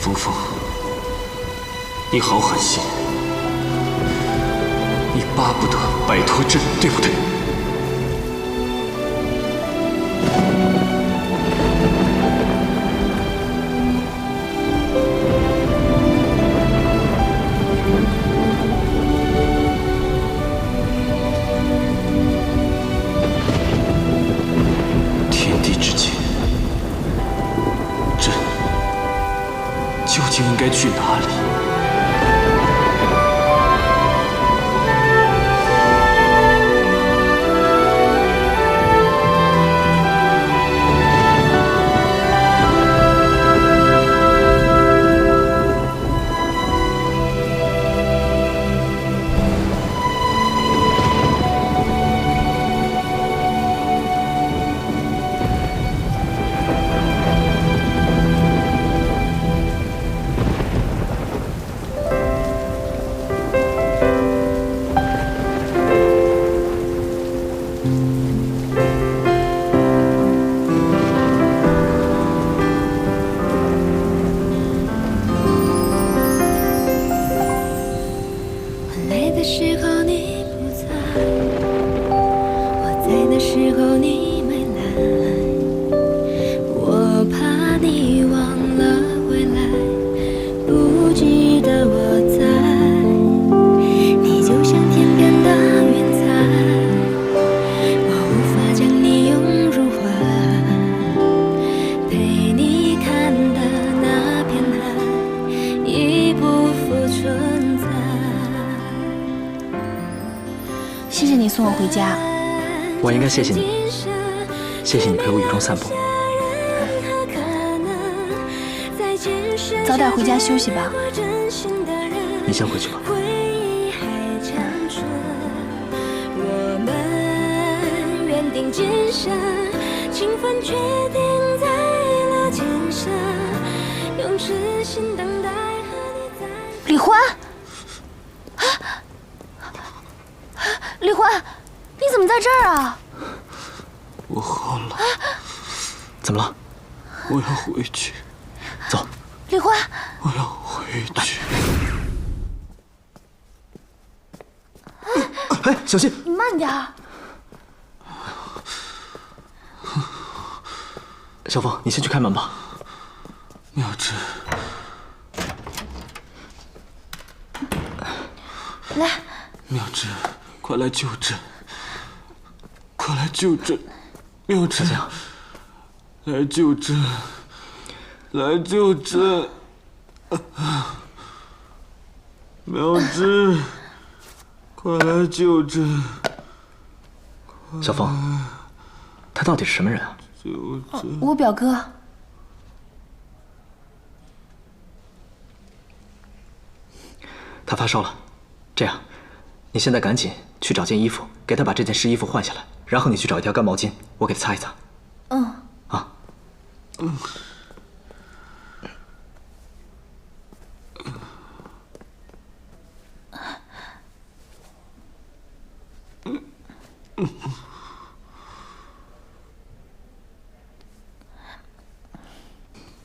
峰峰，你好狠心，你巴不得摆脱朕，对不对？天地之间，朕究竟应该去哪里？谢谢你送我回家。我应该谢谢你，谢谢你陪我雨中散步。早点回家休息吧。你先回去吧。李欢，李欢，你怎么在这儿啊？我喝了。怎么了？我要回去。走。李欢，我要回去。哎，小心！你慢点儿。小凤，你先去开门吧。妙芝，来，妙芝，快来救朕！快来救朕！妙芝，来救朕！来救朕！妙芝，快来救朕！小凤，他到底是什么人啊？救朕！我表哥。他发烧了，这样，你现在赶紧去找件衣服，给他把这件湿衣服换下来，然后你去找一条干毛巾，我给他擦一擦。嗯。啊。嗯。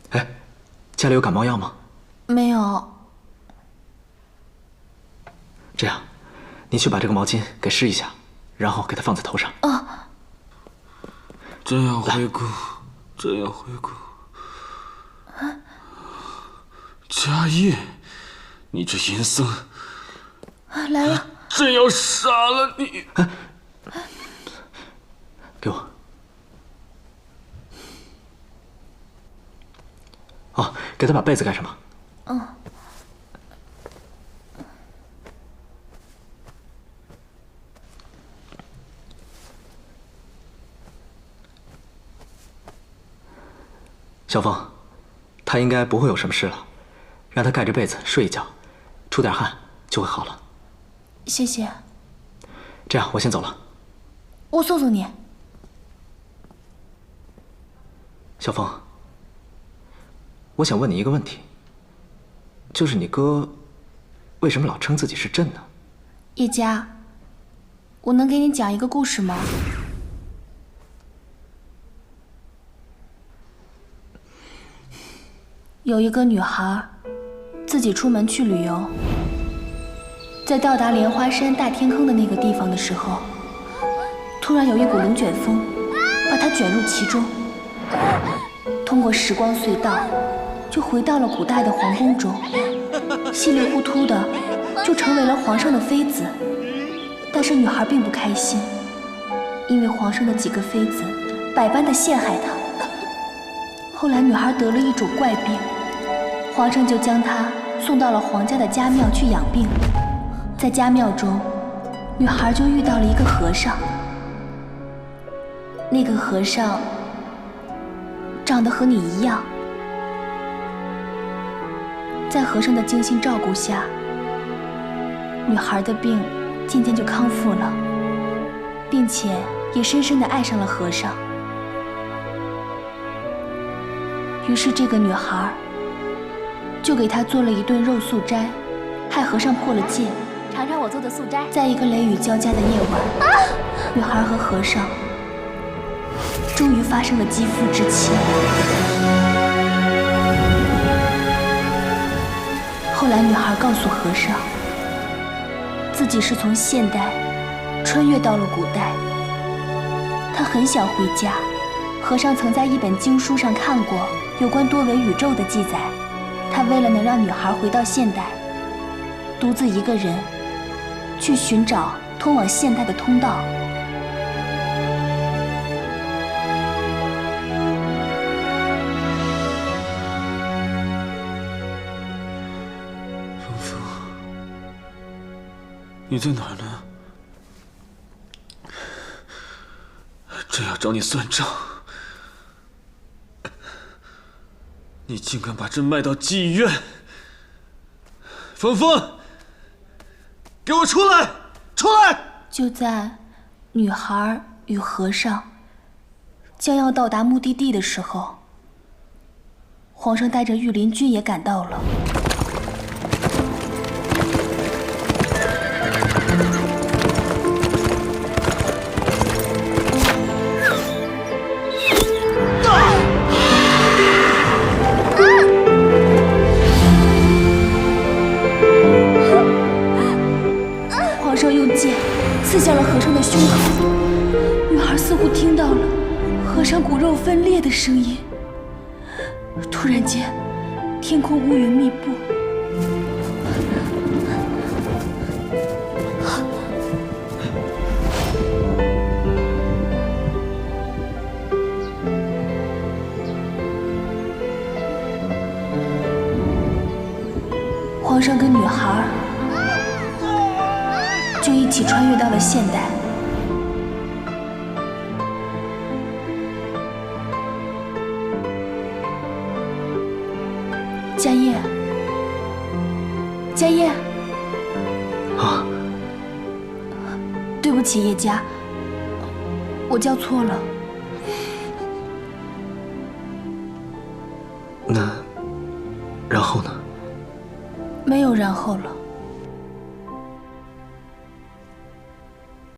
哎，家里有感冒药吗？没有。这样，你去把这个毛巾给湿一下，然后给它放在头上。啊。朕要回宫，朕要回宫。迦叶，你这阴僧！来了。朕要杀了你！给我。哦，给他把被子盖上吧。嗯。小凤，他应该不会有什么事了，让他盖着被子睡一觉，出点汗就会好了。谢谢。这样，我先走了。我送送你。小凤，我想问你一个问题，就是你哥为什么老称自己是朕呢？叶家，我能给你讲一个故事吗？有一个女孩自己出门去旅游，在到达莲花山大天坑的那个地方的时候，突然有一股龙卷风把她卷入其中，通过时光隧道就回到了古代的皇宫中，稀里糊涂的就成为了皇上的妃子。但是女孩并不开心，因为皇上的几个妃子百般的陷害她。后来女孩得了一种怪病，皇上就将她送到了皇家的家庙去养病。在家庙中，女孩就遇到了一个和尚。那个和尚长得和你一样。在和尚的精心照顾下，女孩的病渐渐就康复了，并且也深深地爱上了和尚。于是这个女孩就给他做了一顿肉素斋，害和尚破了戒。尝尝我做的素斋。在一个雷雨交加的夜晚，女孩和和尚终于发生了肌肤之亲。后来女孩告诉和尚，自己是从现代穿越到了古代，她很想回家。和尚曾在一本经书上看过有关多维宇宙的记载，他为了能让女孩回到现代，独自一个人去寻找通往现代的通道。风风，你在哪儿呢？正要找你算账，你竟敢把朕卖到妓院！风风，给我出来！出来！就在女孩与和尚将要到达目的地的时候，皇上带着御林军也赶到了。刺向了和尚的胸口，女孩似乎听到了和尚骨肉分裂的声音。突然间，天空乌云密布，皇上跟女孩就一起穿越到了现代。迦叶，迦叶，啊，对不起，叶家，我叫错了。那然后呢？没有然后了。